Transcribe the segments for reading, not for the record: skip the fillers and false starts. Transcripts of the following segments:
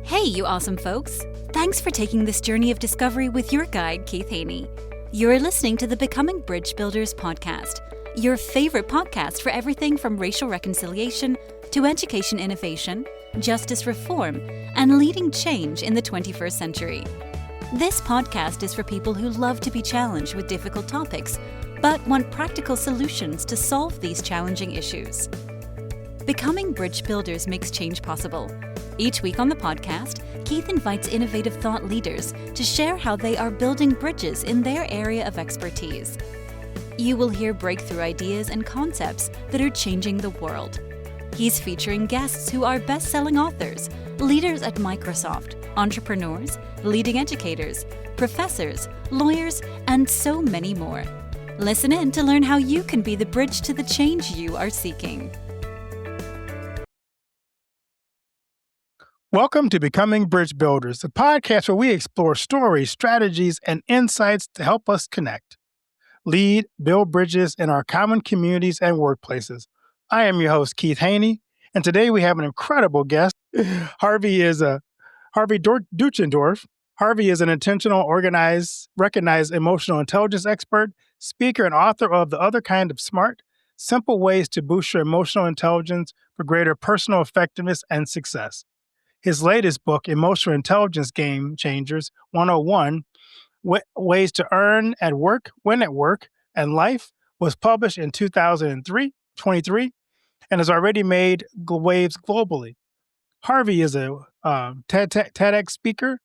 Hey, you awesome folks! Thanks for taking this journey of discovery with your guide, Keith Haney. You're listening to the Becoming Bridge Builders podcast, your favorite podcast for everything from racial reconciliation to education innovation, justice reform, and leading change in the 21st century. This podcast is for people who love to be challenged with difficult topics, but want practical solutions to solve these challenging issues. Becoming Bridge Builders makes change possible. Each week on the podcast, Keith invites innovative thought leaders to share how they are building bridges in their area of expertise. You will hear breakthrough ideas and concepts that are changing the world. He's featuring guests who are best-selling authors, leaders at Microsoft, entrepreneurs, leading educators, professors, lawyers, and so many more. Listen in to learn how you can be the bridge to the change you are seeking. Welcome to Becoming Bridge Builders, the podcast where we explore stories, strategies, and insights to help us connect, lead, build bridges in our common communities and workplaces. I am your host, Keith Haney, and today we have an incredible guest. Harvey Duchendorf. Harvey is an intentional, organized, recognized emotional intelligence expert, speaker, and author of The Other Kind of Smart: Simple Ways to Boost Your Emotional Intelligence for Greater Personal Effectiveness and Success. His latest book, Emotional Intelligence Game Changers 101, Ways to Earn at Work, Win at Work, and Life, was published in 2023, and has already made waves globally. Harvey is a TEDx speaker,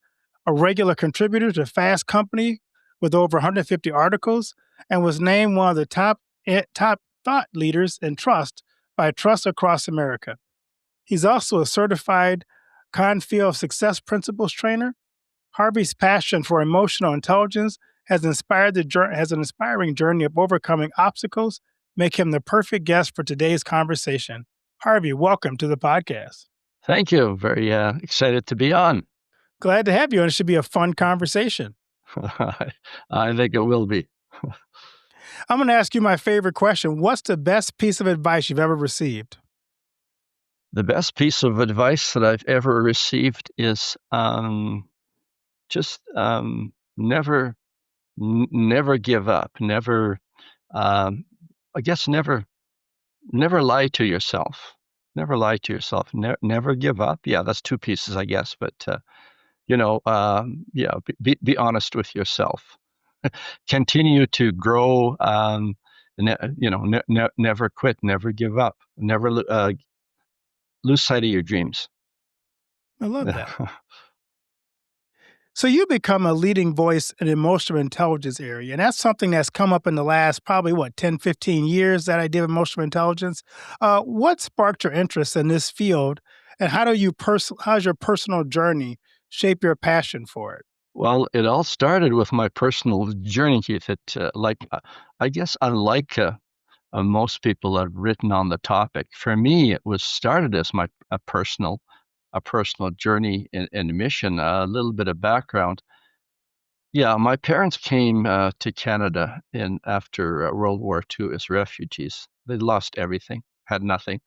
a regular contributor to Fast Company with over 150 articles, and was named one of the top thought leaders in trust by Trust Across America. He's also a certified Confield Success Principles trainer. Harvey's passion for emotional intelligence has an inspiring journey of overcoming obstacles, make him the perfect guest for today's conversation. Harvey, welcome to the podcast. Thank you. Very excited to be on. Glad to have you, and it should be a fun conversation. I think it will be. I'm going to ask you my favorite question. What's the best piece of advice you've ever received? The best piece of advice that I've ever received is never give up. Never lie to yourself. Never lie to yourself. Never give up. Yeah, that's two pieces, I guess. But be honest with yourself. Continue to grow. Never quit. Never give up. Never lose sight of your dreams. I love that. So you become a leading voice in the emotional intelligence area, and that's something that's come up in the last probably, 10, 15 years, that idea of emotional intelligence. What sparked your interest in this field, and how's your personal journey shape your passion for it? Well, it all started with my personal journey, Keith. I guess unlike most people have written on the topic, for me, it was started as a personal journey and mission. A little bit of background. Yeah, my parents came to Canada after World War II as refugees. They lost everything, had nothing.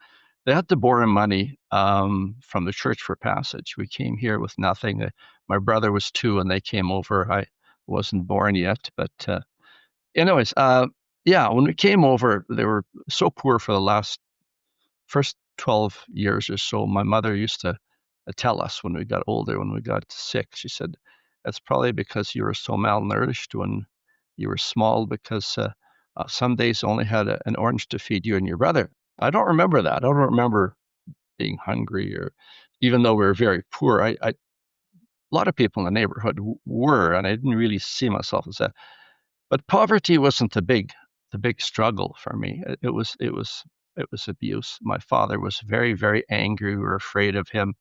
They had to borrow money from the Church for Passage. We came here with nothing. My brother was 2 and they came over. I wasn't born yet, but anyways, when we came over, they were so poor for the first 12 years or so. My mother used to tell us when we got older, when we got sick, she said, that's probably because you were so malnourished when you were small, because some days only had an orange to feed you and your brother. I don't remember that. I don't remember being hungry, or even though we were very poor. A lot of people in the neighborhood were, and I didn't really see myself as that. But poverty wasn't the big struggle for me. It was abuse. My father was very, very angry. We were afraid of him.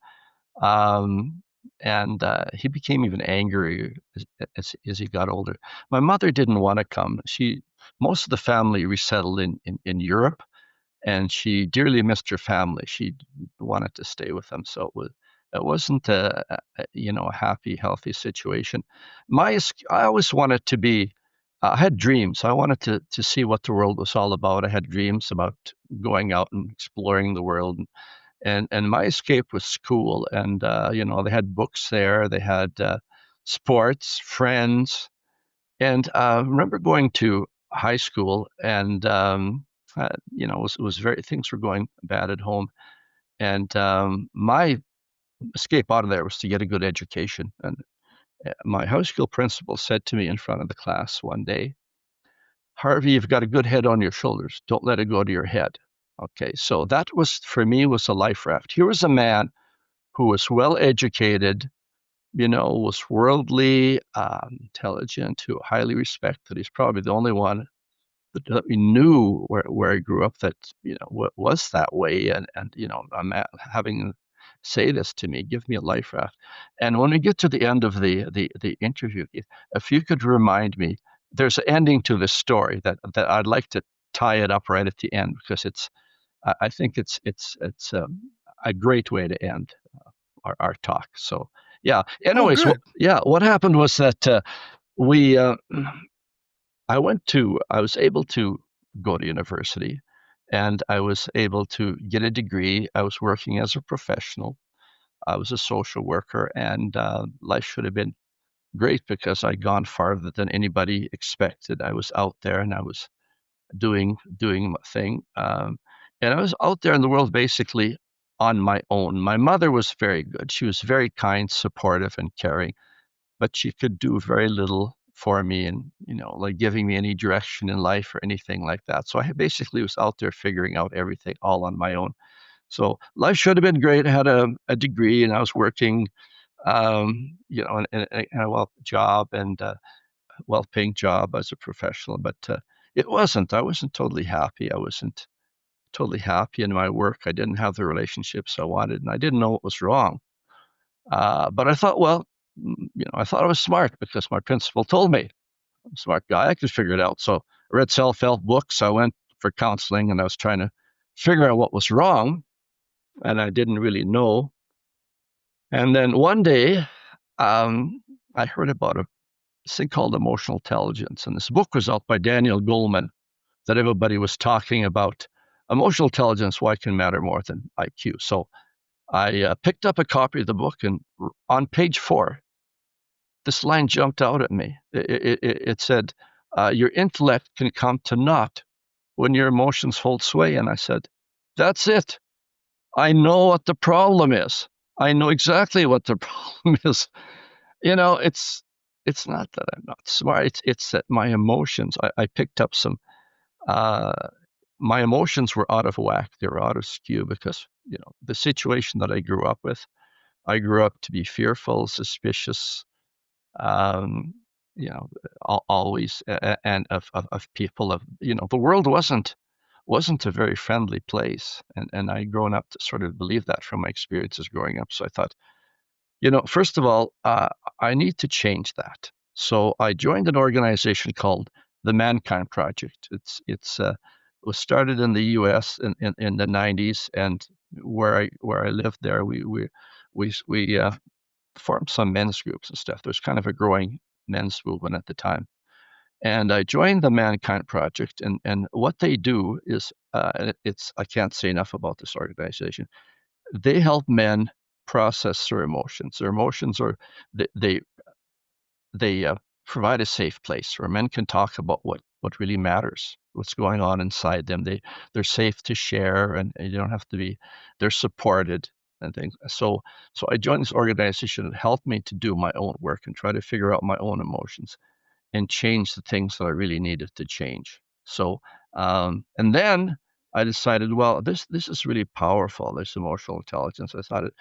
And he became even angrier as he got older. My mother didn't want to come. Most of the family resettled in Europe, and she dearly missed her family. She wanted to stay with them. So it wasn't a happy, healthy situation. I always wanted to be. I had dreams. I wanted to see what the world was all about. I had dreams about going out and exploring the world And my escape was school. And they had books there, they had sports, friends. And I remember going to high school, and it was very, things were going bad at home. And my escape out of there was to get a good education. And my high school principal said to me in front of the class one day, "Harvey, you've got a good head on your shoulders. Don't let it go to your head." Okay, so that was, for me, was a life raft. Here was a man who was well educated, was worldly, intelligent, who highly respected. He's probably the only one that we knew where I grew up that was that way. And I'm having say this to me, give me a life raft. And when we get to the end of the interview, if you could remind me, there's an ending to this story that I'd like to tie it up right at the end, because I think it's a great way to end our talk. So yeah. Anyways, what happened was that we. I was able to go to university, and I was able to get a degree. I was working as a professional. I was a social worker, and life should have been great because I'd gone farther than anybody expected. I was out there, and I was doing my thing. And I was out there in the world basically on my own. My mother was very good. She was very kind, supportive, and caring, but she could do very little for me, and like giving me any direction in life or anything like that. So I basically was out there figuring out everything all on my own. So life should have been great. I had a degree, and I was working in a job, and well-paying job as a professional, but I wasn't totally happy. I wasn't totally happy in my work. I didn't have the relationships I wanted, and I didn't know what was wrong. But I thought, well, I thought I was smart because my principal told me I'm a smart guy. I could figure it out. So I read self-help books. I went for counseling, and I was trying to figure out what was wrong, and I didn't really know. And then one day, I heard about a thing called emotional intelligence, and this book was out by Daniel Goleman that everybody was talking about. Emotional intelligence, why it can matter more than IQ. So I picked up a copy of the book, and on page 4, this line jumped out at me. It said, "Your intellect can come to naught when your emotions hold sway." And I said, "That's it. I know what the problem is. I know exactly what the problem is." It's not that I'm not smart. It's that my emotions. I picked up some. My emotions were out of whack. They were out of skew because the situation that I grew up with. I grew up to be fearful, suspicious, always, and of people. The world wasn't a very friendly place, and I grown up to sort of believe that from my experiences growing up. So I thought, first of all, I need to change that. So I joined an organization called the Mankind Project. It was started in the U.S. in the 90s, and where I lived there, we formed some men's groups and stuff. There's kind of a growing men's movement at the time. And I joined the Mankind Project, and what they do is, I can't say enough about this organization. They help men process their emotions. Their emotions are, they provide a safe place where men can talk about what really matters, what's going on inside them. They're safe to share, and you don't have to be. They're supported and things. So I joined this organization that helped me to do my own work and try to figure out my own emotions and change the things that I really needed to change. So and then I decided, well, this is really powerful, this emotional intelligence. I thought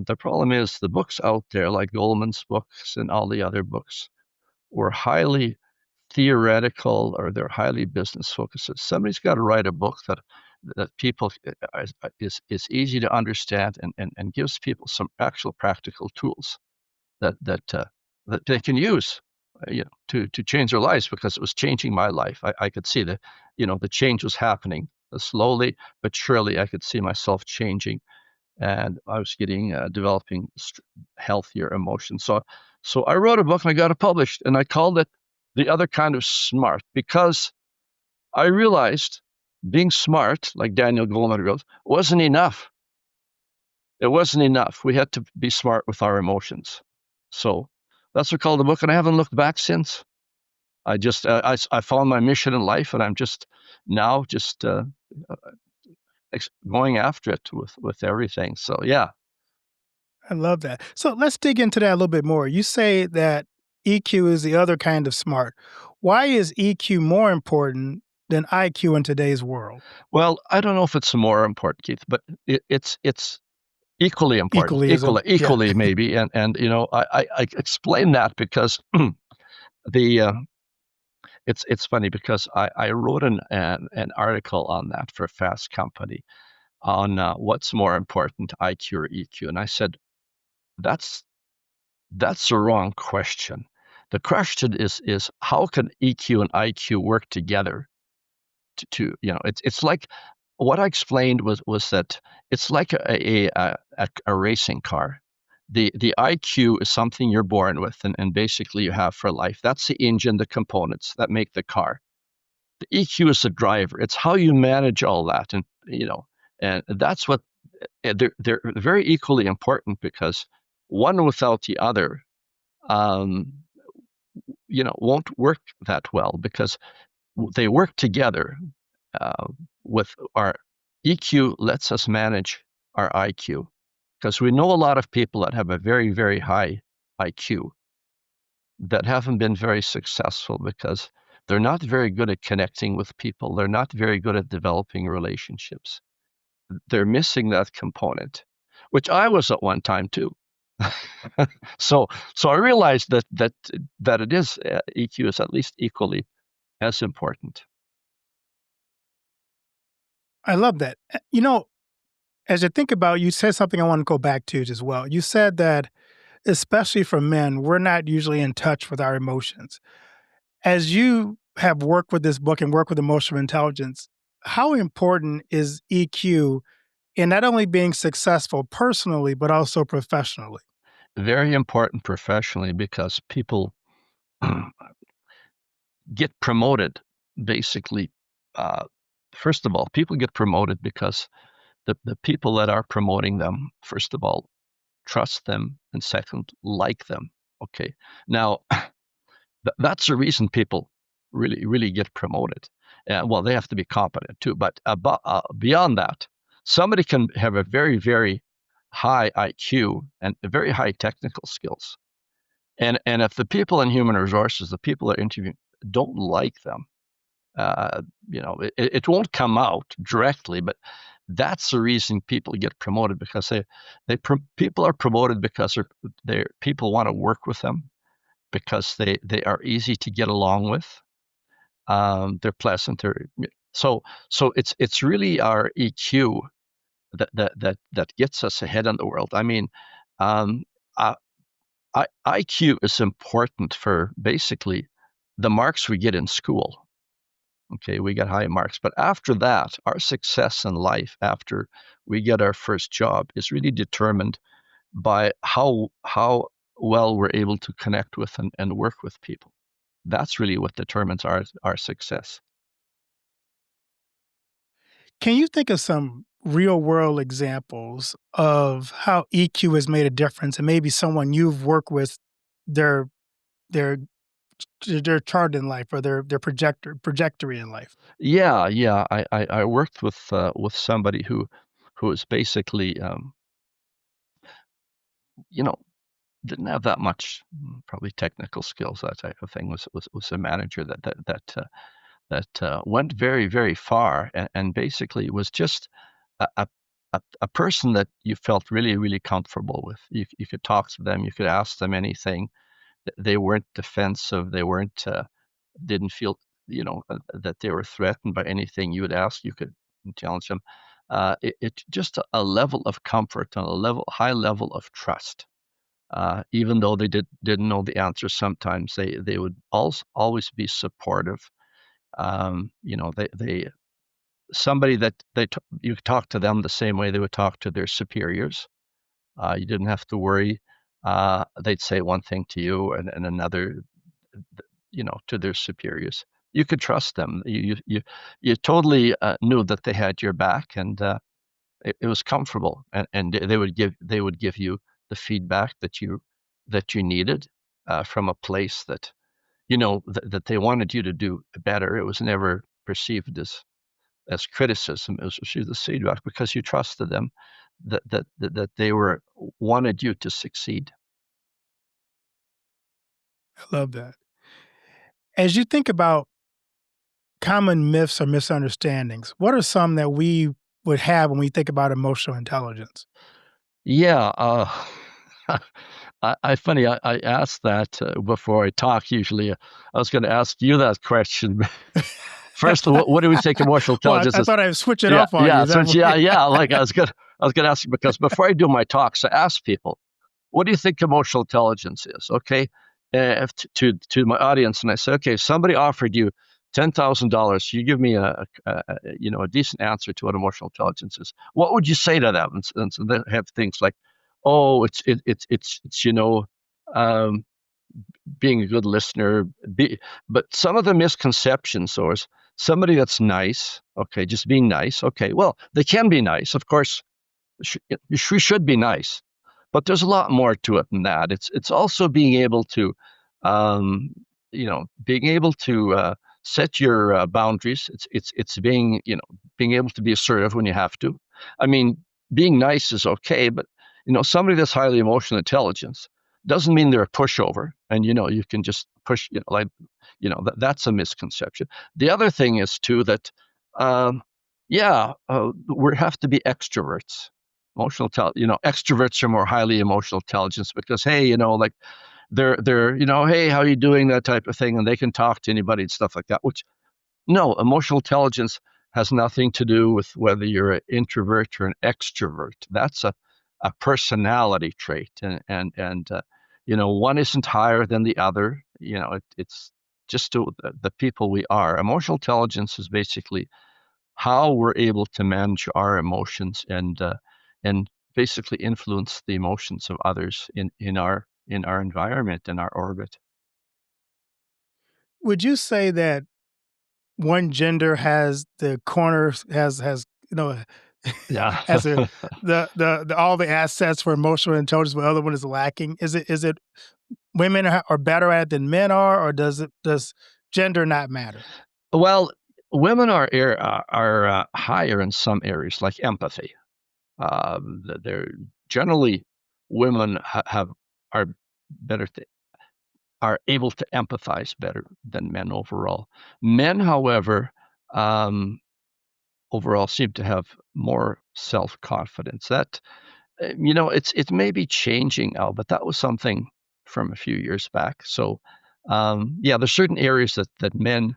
the problem is the books out there, like Goleman's books and all the other books, were highly theoretical, or they're highly business focused. So somebody's got to write a book that people is easy to understand and gives people some actual practical tools that they can use, to change their lives, because it was changing my life. I could see the change was happening slowly but surely. I could see myself changing, and I was developing healthier emotions. So I wrote a book and I got it published, and I called it The Other Kind of Smart, because I realized being smart, like Daniel Goleman wrote, wasn't enough. It wasn't enough. We had to be smart with our emotions. So that's what I called the book, and I haven't looked back since. I found my mission in life, and I'm just now just going after it with everything. So yeah. I love that. So let's dig into that a little bit more. You say that EQ is the other kind of smart. Why is EQ more important than IQ in today's world? Well, I don't know if it's more important, Keith, but it's equally important, Equally as yeah. equally maybe. And I explain that because the it's funny because I wrote an article on that for Fast Company on what's more important, IQ or EQ, and I said that's the wrong question. The question is how can EQ and IQ work together to it's like what I explained was that it's like a racing car. The IQ is something you're born with and basically you have for life. That's the engine, the components that make the car. The EQ is the driver. It's how you manage all that, and that's what they're very equally important because one without the other, um, won't work that well because they work together. Uh, with our EQ lets us manage our IQ because we know a lot of people that have a very, very high IQ that haven't been very successful because they're not very good at connecting with people. They're not very good at developing relationships. They're missing that component, which I was at one time too. so I realized that it is EQ is at least equally as important. I love that. As I think about, you said something I want to go back to as well. You said that, especially for men, we're not usually in touch with our emotions. As you have worked with this book and worked with emotional intelligence, how important is EQ in not only being successful personally, but also professionally? Very important professionally because people get promoted basically. Uh, First of all, people get promoted because the people that are promoting them, first of all, trust them, and second, like them. Okay. Now, that's the reason people really, really get promoted. Well, they have to be competent too. But beyond that, somebody can have a very, very high IQ and very high technical skills. And if the people in human resources, the people that are interviewing, don't like them, it won't come out directly, but that's the reason people get promoted because people are promoted because they people want to work with them because they are easy to get along with. They're pleasant. So it's really our EQ that gets us ahead in the world. I mean, um, uh, IQ is important for basically the marks we get in school. Okay, we get high marks, but after that, our success in life after we get our first job is really determined by how well we're able to connect with and work with people. That's really what determines our success. Can you think of some real world examples of how EQ has made a difference and maybe someone you've worked with their their their chart in life or their trajectory in life? Yeah. I worked with somebody who is basically you know didn't have that much probably technical skills, that type of thing. Was a manager that went very, very far and basically was just a, a a person that you felt really, really comfortable with. You could talk to them, you could ask them anything. They weren't defensive. They weren't didn't feel that they were threatened by anything you would ask. You could challenge them. It just a level of comfort and high level of trust. Even though they didn't know the answer, sometimes they would always be supportive. They somebody that you talk to them the same way they would talk to their superiors. You didn't have to worry. They'd say one thing to you and another, to their superiors. You could trust them. You totally knew that they had your back, and it was comfortable, and they would give you the feedback that you needed from a place that that they wanted you to do better. It was never perceived as criticism. It was received as feedback because you trusted them, that they wanted you to succeed. I love that. As you think about common myths or misunderstandings, what are some that we would have when we think about emotional intelligence? Yeah, funny. I asked that before I talk. Usually, I was going to ask you that question. First, what do we think emotional Well, intelligence I is? thought I'd switch it Yeah, off on you. yeah, Is so that what- yeah. Like I was gonna ask you because before I do my talks, I ask people, "What do you think emotional intelligence is?" Okay, to my audience, and I say, "Okay, if somebody offered you $10,000, you give me a decent answer to what emotional intelligence is. What would you say to them?" And so they have things like, "Oh, it's um, being a good listener." But some of the misconceptions, or is somebody that's nice, okay, just being nice. Okay, well, they can be nice, of course. We should be nice, but there's a lot more to it than that. It's also being able to, um, set your boundaries. It's being being able to be assertive when you have to. I mean, being nice is okay, but somebody that's highly emotional intelligence doesn't mean they're a pushover, and you can just push, that's a misconception. The other thing is too that, we have to be extroverts. Extroverts are more highly emotional intelligence because, hey, like they're hey, how you doing, that type of thing, and they can talk to anybody and stuff like that. Which, no, emotional intelligence has nothing to do with whether you're an introvert or an extrovert. That's a personality trait, and one isn't higher than the other. It's just the people we are. Emotional intelligence is basically how we're able to manage our emotions and basically influence the emotions of others in our environment, in our orbit. Would you say that one gender has the corners has Yeah. has the all the assets for emotional intelligence, but the other one is lacking? Is it women are better at it than men are, or does gender not matter? Well, women are higher in some areas, like empathy. They're generally, women have are better are able to empathize better than men overall. Men, however, um, overall seem to have more self-confidence. That it may be changing now, but that was something from a few years back. So, yeah, there's certain areas that men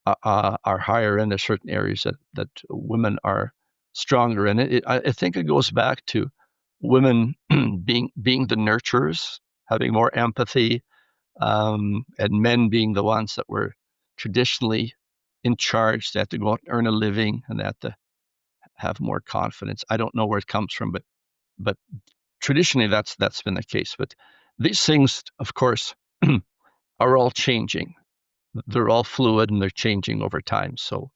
are higher in. There's certain areas that women are stronger in. I think it goes back to women being the nurturers, having more empathy, and men being the ones that were traditionally in charge. They had to go out and earn a living, and they had to have more confidence. I don't know where it comes from, but traditionally that's been the case. But these things, of course, are all changing. They're all fluid and they're changing over time. So,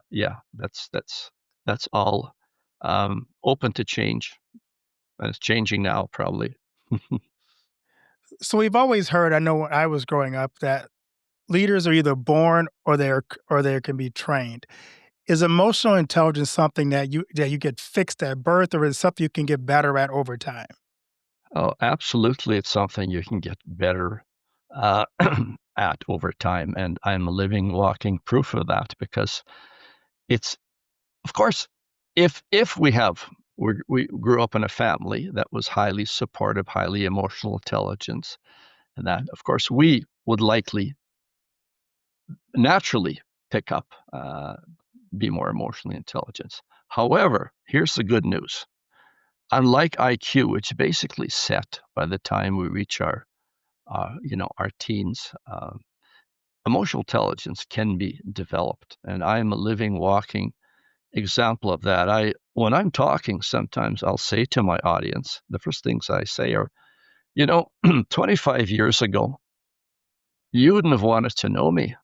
yeah, that's all open to change, and it's changing now, probably. So we've always heard, I know when I was growing up, that leaders are either born or they can be trained. Is emotional intelligence something that you get fixed at birth, or is it something you can get better at over time? Oh, absolutely, it's something you can get better uh, at over time, and I'm a living, walking proof of that because it's, of course, if we grew up in a family that was highly supportive, highly emotional intelligence, and that, of course, we would likely naturally pick up, be more emotionally intelligent. However, here's the good news. Unlike IQ, which is basically set by the time we reach our teens, emotional intelligence can be developed, and I am a living, walking example of that. When I'm talking, sometimes I'll say to my audience, the first things I say are, 25 years ago, you wouldn't have wanted to know me.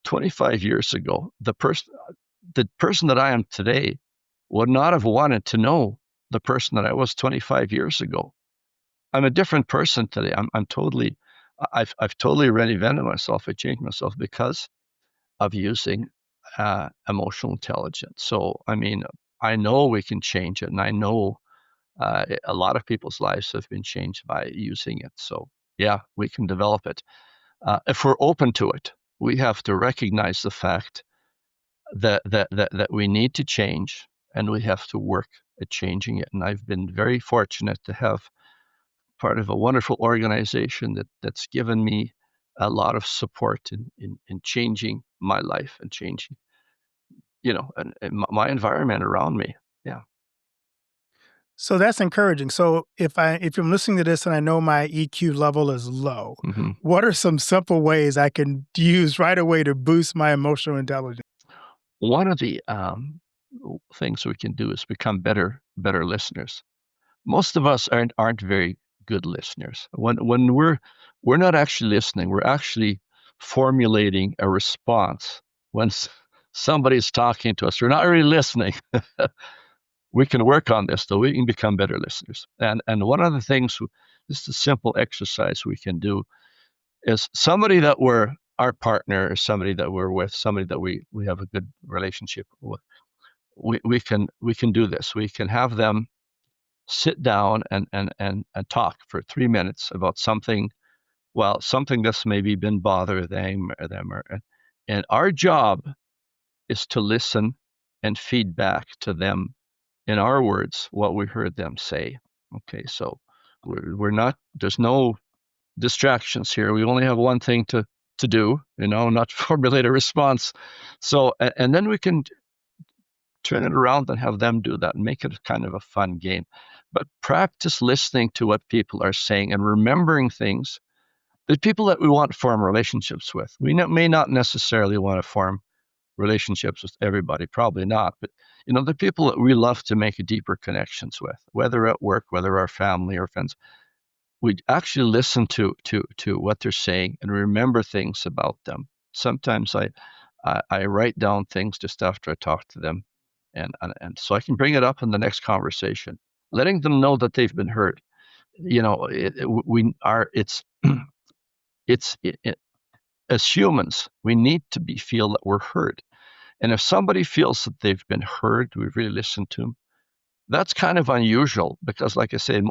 25 years ago, the person that I am today would not have wanted to know the person that I was 25 years ago. I'm a different person today. I'm totally, I've totally reinvented myself. I changed myself because of using emotional intelligence. So, I mean, I know we can change it, and I know a lot of people's lives have been changed by using it. So, yeah, we can develop it. If we're open to it, we have to recognize the fact that we need to change, and we have to work at changing it. And I've been very fortunate to have part of a wonderful organization that's given me a lot of support in changing my life and changing, and my environment around me. Yeah. So that's encouraging. So if I'm listening to this and I know my EQ level is low, hmm what are some simple ways I can use right away to boost my emotional intelligence? One of the things we can do is become better listeners. Most of us aren't very good listeners. When we're not actually listening, we're actually formulating a response. When somebody's talking to us, we're not really listening. We can work on this, though. We can become better listeners. And one of the things, just a simple exercise we can do, is somebody that we're our partner, or somebody that we're with, somebody that we have a good relationship with. We can do this. We can have them sit down and talk for 3 minutes about something, well, something that's maybe been bothering them, and our job is to listen and feedback to them in our words what we heard them say. Okay, so we're not, there's no distractions here. We only have one thing to do, not formulate a response. So, and then we can turn it around and have them do that and make it kind of a fun game. But practice listening to what people are saying and remembering things. The people that we want to form relationships with, we may not necessarily want to form relationships with everybody, probably not, but the people that we love to make deeper connections with, whether at work, whether our family or friends, we actually listen to what they're saying and remember things about them. Sometimes I write down things just after I talk to them, and so I can bring it up in the next conversation, letting them know that they've been heard. We are it's as humans, we need to feel that we're heard. And if somebody feels that they've been heard, we've really listened to them, that's kind of unusual because, like I said,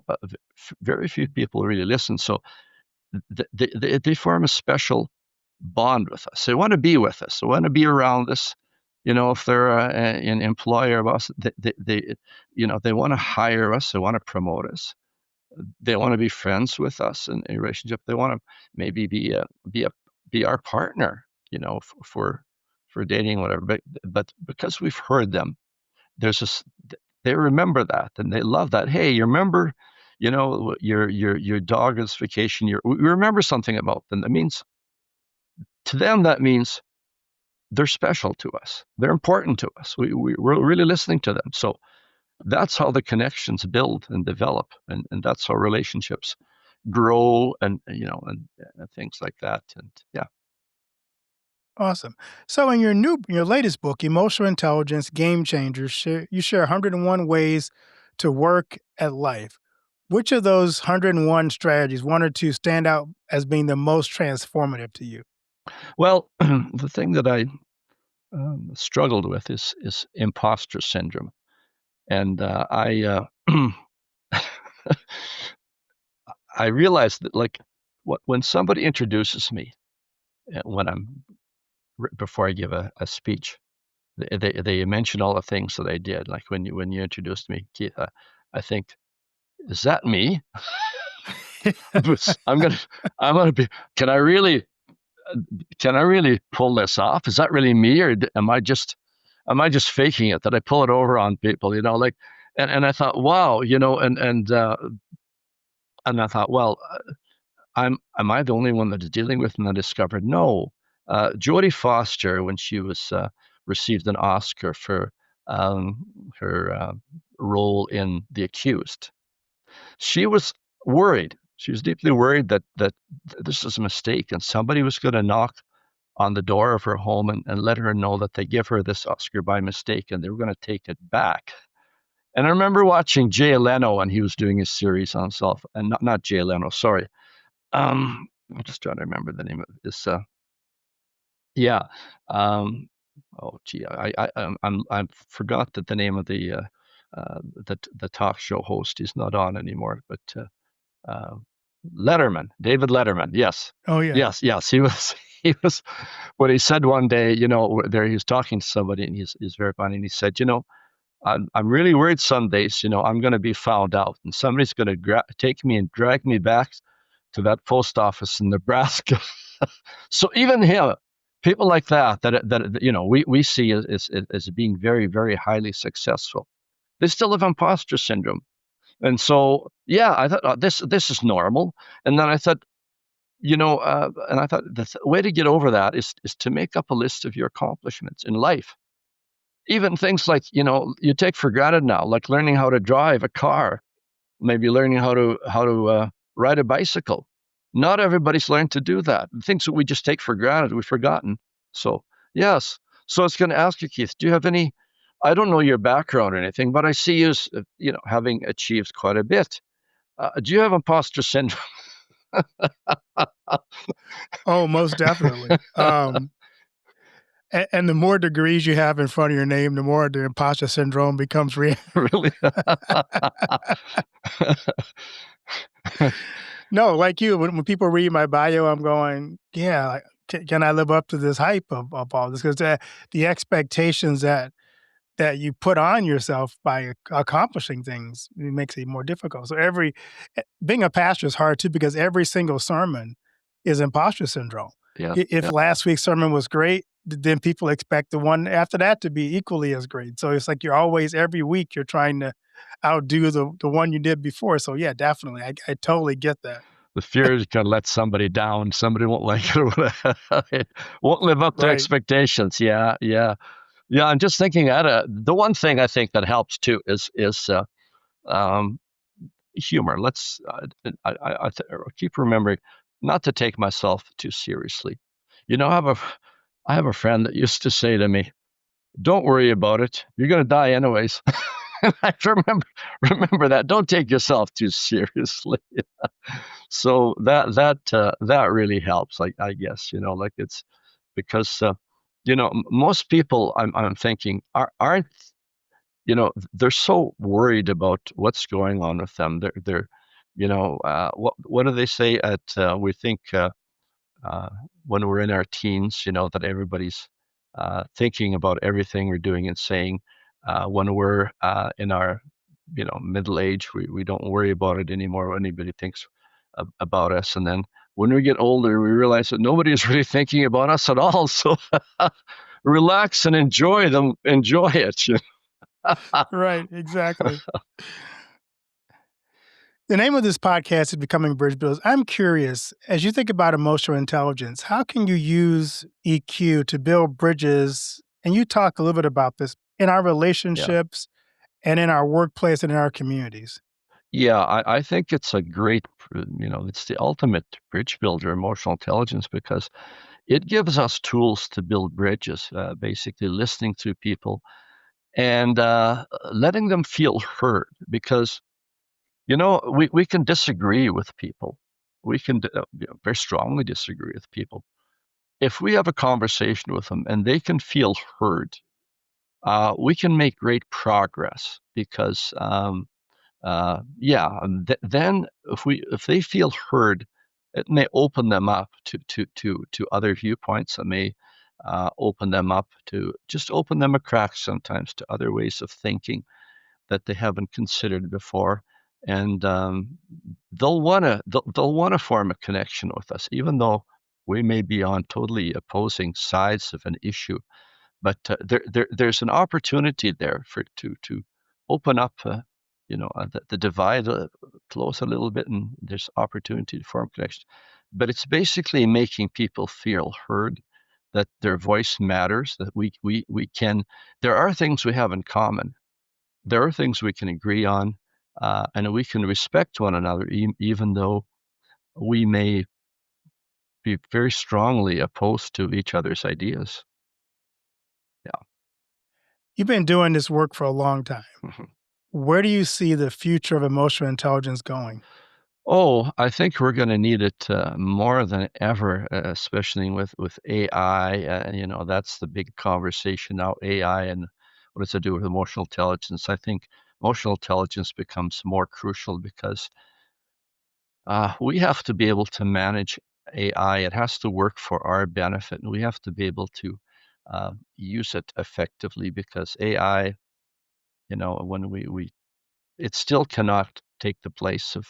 very few people really listen. So they form a special bond with us. They want to be with us. They want to be around us. If they're an employer of us, they want to hire us. They want to promote us. They want to be friends with us in a relationship. They want to maybe be our partner, for dating, whatever. But because we've heard them, there's this, they remember that and they love that. Hey, you remember, your dog's vacation. We remember something about them. That means to them, that means they're special to us. They're important to us. We're really listening to them. So that's how the connections build and develop, and that's how relationships grow, and things like that. And yeah. Awesome. So in your latest book, Emotional Intelligence Game Changers, you share 101 ways to work at life. Which of those 101 strategies, one or two, stand out as being the most transformative to you? Well, the thing that I struggled with is imposter syndrome, and I I realized that, like, when somebody introduces me, when I'm before I give a speech, they mention all the things that I did. Like when you introduced me, Keith, I think, is that me? I'm gonna be. Can I really pull this off? Is that really me, or am I just faking it? That I pull it over on people, like, and I thought, wow, and I thought, well, am I the only one that is dealing with? And I discovered, no. Jodie Foster, when she was received an Oscar for her role in The Accused, she was worried. She was deeply worried that this was a mistake and somebody was going to knock on the door of her home and let her know that they give her this Oscar by mistake and they were going to take it back. And I remember watching Jay Leno when he was doing his series on self, and not Jay Leno, sorry. I'm just trying to remember the name of this. Yeah. Um, oh, gee, I forgot that the name of the talk show host is not on anymore, but uh, Letterman, David Letterman. Yes, Oh yeah. yes. He was he was what he said one day. There he was talking to somebody, and he's very funny. And he said, I'm really worried some days. I'm going to be found out, and somebody's going to take me and drag me back to that post office in Nebraska. So even him, people like that we see as being very, very highly successful, they still have imposter syndrome. And so, yeah, I thought this is normal. And then I thought, and I thought the way to get over that is to make up a list of your accomplishments in life. Even things like, you take for granted now, like learning how to drive a car, maybe learning how to ride a bicycle. Not everybody's learned to do that. Things that we just take for granted, we've forgotten. So, yes. So I was going to ask you, Keith, do you have any, I don't know your background or anything, but I see you as, having achieved quite a bit. Do you have imposter syndrome? Oh, most definitely. And the more degrees you have in front of your name, the more the imposter syndrome becomes real. Really? No, like you, when people read my bio, I'm going, yeah, can I live up to this hype of all this? Because the expectations that you put on yourself by accomplishing things, it makes it more difficult. So being a pastor is hard too, because every single sermon is imposter syndrome. Yeah. If last week's sermon was great, then people expect the one after that to be equally as great. So it's like every week you're trying to outdo the one you did before. So yeah, definitely. I totally get that. The fear is going to let somebody down. Somebody won't like it or whatever. It won't live up to expectations. Yeah. I'm just thinking that the one thing I think that helps too is humor. I keep remembering not to take myself too seriously. I have a friend that used to say to me, "Don't worry about it. You're going to die anyways." I remember that. Don't take yourself too seriously. So that really helps. I guess like it's because most people I'm thinking aren't they're so worried about what's going on with them. They're what do they say we think when we're in our teens, that everybody's thinking about everything we're doing and saying. When we're in our middle age, we don't worry about it anymore. Anybody thinks about us, and then when we get older, we realize that nobody is really thinking about us at all. So relax and enjoy it. Right, exactly. The name of this podcast is Becoming Bridge Builders. I'm curious, as you think about emotional intelligence, how can you use EQ to build bridges? And you talk a little bit about this in our relationships and in our workplace and in our communities. Yeah, I think it's a great, it's the ultimate bridge builder, emotional intelligence, because it gives us tools to build bridges, basically listening to people and letting them feel heard. Because, we can disagree with people. We can very strongly disagree with people. If we have a conversation with them and they can feel heard, we can make great progress because then if they feel heard, it may open them up to other viewpoints. It may open them up open them a crack sometimes to other ways of thinking that they haven't considered before, and they'll wanna form a connection with us, even though we may be on totally opposing sides of an issue. But there's an opportunity there to open up, the divide, close a little bit, and there's opportunity to form connection. But it's basically making people feel heard, that their voice matters, that we can. There are things we have in common. There are things we can agree on, and we can respect one another, even though we may be very strongly opposed to each other's ideas. Yeah. You've been doing this work for a long time. Mhm. Where do you see the future of emotional intelligence going? Oh, I think we're going to need it more than ever, especially with AI. That's the big conversation now, AI and what does it do with emotional intelligence? I think emotional intelligence becomes more crucial because we have to be able to manage AI. It has to work for our benefit, and we have to be able to use it effectively because AI, when it still cannot take the place of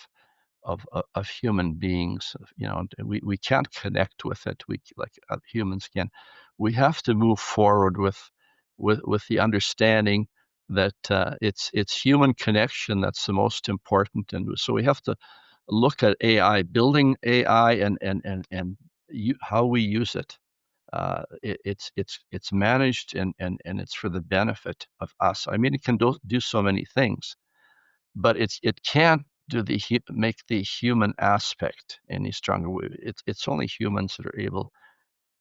human beings. We can't connect with it. We like humans can. We have to move forward with the understanding that it's human connection that's the most important, and so we have to look at AI, building AI, and how we use it. It's managed and it's for the benefit of us. I mean, it can do so many things, but it can't make the human aspect any stronger. It's only humans that are able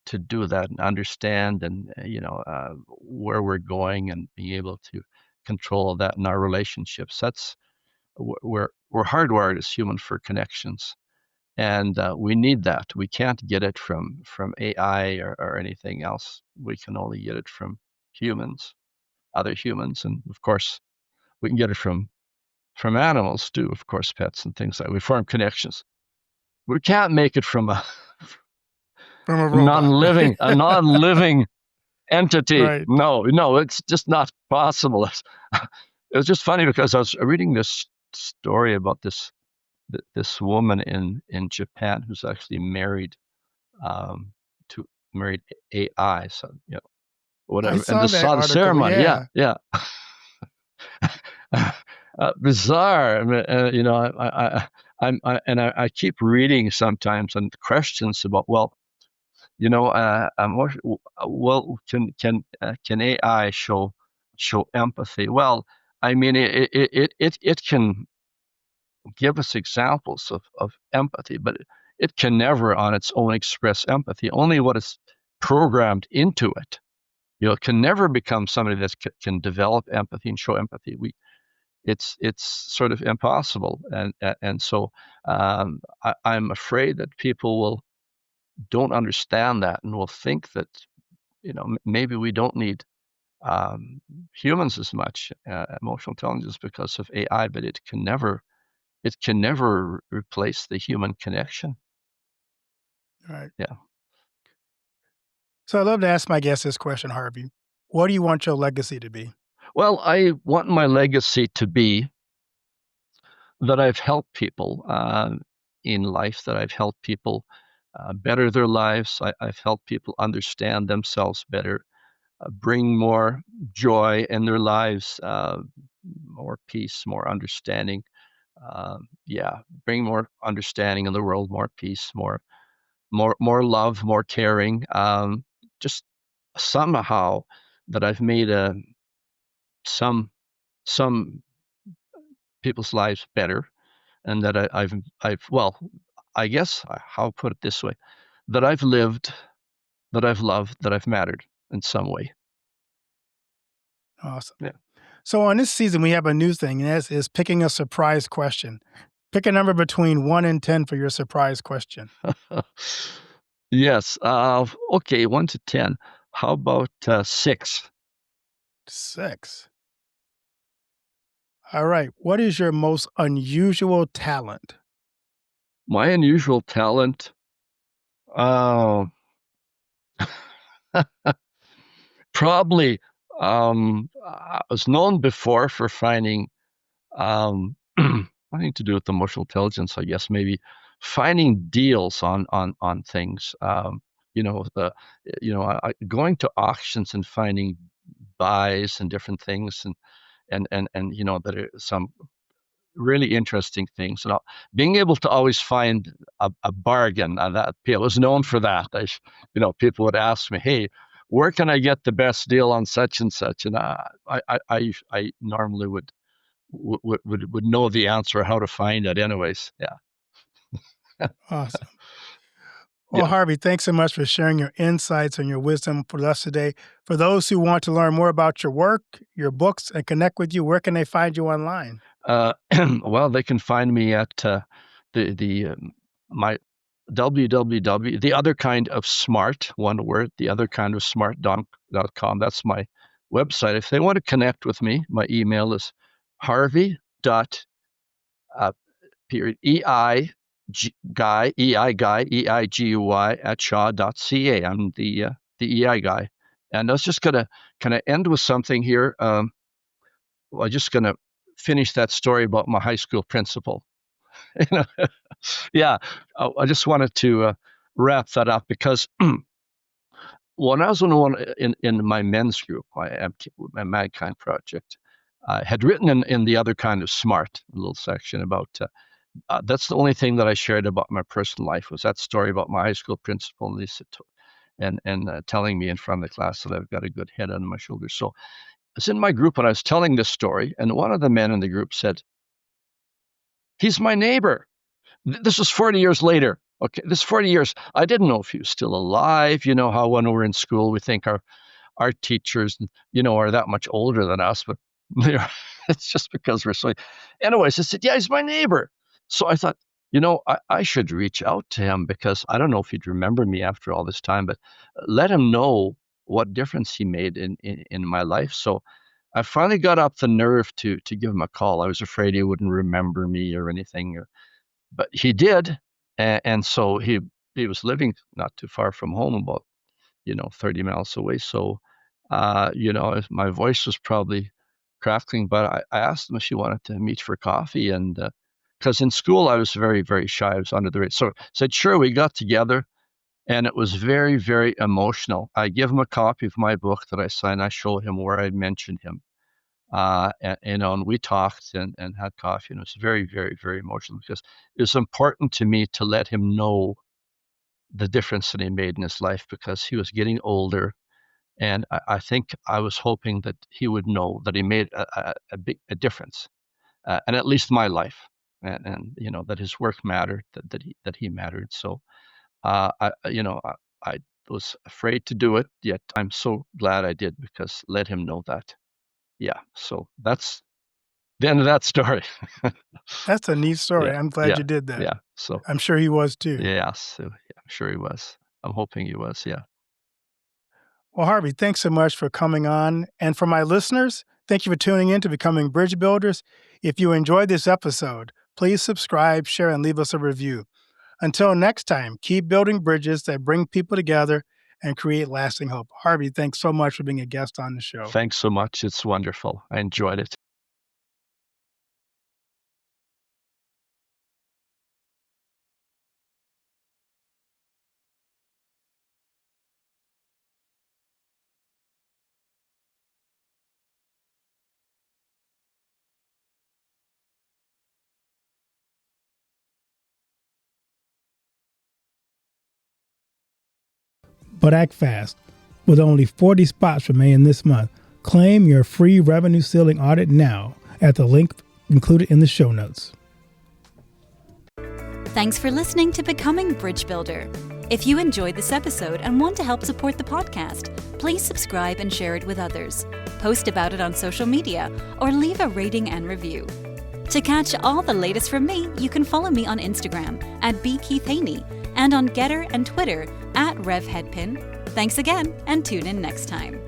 to do that and understand and where we're going and being able to control that in our relationships. That's we're hardwired as human for connections, and we need that. We can't get it from AI or anything else. We can only get it from humans, other humans, and of course we can get it from animals too, of course, pets and things like that. We form connections. We can't make it from a From a robot. non-living entity. Right. No, it's just not possible. It was just funny because I was reading this story about this woman in Japan who's actually married to married AI. So whatever. I And saw that saw the article. ceremony. Yeah. Yeah. Bizarre. I mean, I keep reading sometimes and questions about can AI show empathy? Well, I mean it can give us examples of empathy, but it can never on its own express empathy. Only what is programmed into it. It can never become somebody that can develop empathy and show empathy. It's sort of impossible, and so I'm afraid that people don't understand that and will think that maybe we don't need humans as much emotional intelligence because of AI, but it can never replace the human connection. Right. Yeah. So I love to ask my guests this question, Harvey. What do you want your legacy to be? Well, I want my legacy to be that I've helped people in life, that I've helped people better their lives. I've helped people understand themselves better, bring more joy in their lives, more peace, more understanding. Bring more understanding in the world, more peace, more love, more caring. Just somehow that I've made some people's lives better, and that I've well, I guess I'll put it this way, that I've lived, that I've loved, that I've mattered in some way. Awesome. Yeah. So on this season, we have a new thing, and that is picking a surprise question. Pick a number between 1 and 10 for your surprise question. Yes. Okay, 1 to 10. How about 6? 6. All right. What is your most unusual talent? My unusual talent. Oh, probably. I was known before for finding nothing to do with emotional intelligence, I guess. Maybe finding deals on things. Going to auctions and finding buys and different things, and that are some really interesting things. And being able to always find a bargain. That I was known for that. People would ask me, "Hey, where can I get the best deal on such and such?" And I normally would know the answer how to find it. Anyways, yeah. Awesome. Well, Yeah. Harvey, thanks so much for sharing your insights and your wisdom with us today. For those who want to learn more about your work, your books, and connect with you, where can they find you online? Well, they can find me at my www, the other kind of smart, one word, the other kind of smart.com. That's my website. If they want to connect with me, my email is harvey dot period EI guy EIGUY at shaw.ca. I'm the EI guy, and I was just gonna kind of end with something here. I'm just gonna finish that story about my high school principal. Yeah, I just wanted to wrap that up because when I was in my men's group, my Mankind Project, I had written in the other kind of smart little section about that's the only thing that I shared about my personal life was that story about my high school principal and telling me in front of the class that I've got a good head on my shoulders. So I was in my group and I was telling this story, and one of the men in the group said, "He's my neighbor." This was 40 years later. Okay, this 40 years. I didn't know if he was still alive. You know how when we're in school, we think our teachers, are that much older than us, but it's just because we're so. Anyways, I said, "Yeah, he's my neighbor." So I thought, I should reach out to him because I don't know if he'd remember me after all this time, but let him know what difference he made in my life. So I finally got up the nerve to give him a call. I was afraid he wouldn't remember me or anything, but he did, and so he was living not too far from home, about 30 miles away. So my voice was probably crackling, but I asked him if he wanted to meet for coffee, and because in school I was very, very shy. I was under the radar. So said, sure, we got together, and it was very, very emotional. I give him a copy of my book that I signed. I show him where I mentioned him. And we talked and had coffee, and it was very, very, very emotional because it was important to me to let him know the difference that he made in his life because he was getting older. And I think I was hoping that he would know that he made a big difference, and at least my life, and that his work mattered, that he mattered. So I was afraid to do it, yet I'm so glad I did because let him know that. Yeah, so that's the end of that story. That's a neat story. Yeah, I'm glad you did that. yeah. So I'm sure he was too. yeah, I'm sure he was. I'm hoping he was. Yeah. Well, Harvey, thanks so much for coming on. And for my listeners, thank you for tuning in to Becoming Bridge Builders. If you enjoyed this episode, please subscribe, share, and leave us a review. Until next time, keep building bridges that bring people together and create lasting hope. Harvey, thanks so much for being a guest on the show. Thanks so much. It's wonderful. I enjoyed it. But act fast. With only 40 spots remaining this month, claim your free revenue ceiling audit now at the link included in the show notes. Thanks for listening to Becoming Bridge Builder. If you enjoyed this episode and want to help support the podcast, please subscribe and share it with others. Post about it on social media or leave a rating and review. To catch all the latest from me, you can follow me on Instagram at @BKeithHaney and on Getter and Twitter @RevHeadpin. Thanks again, and tune in next time.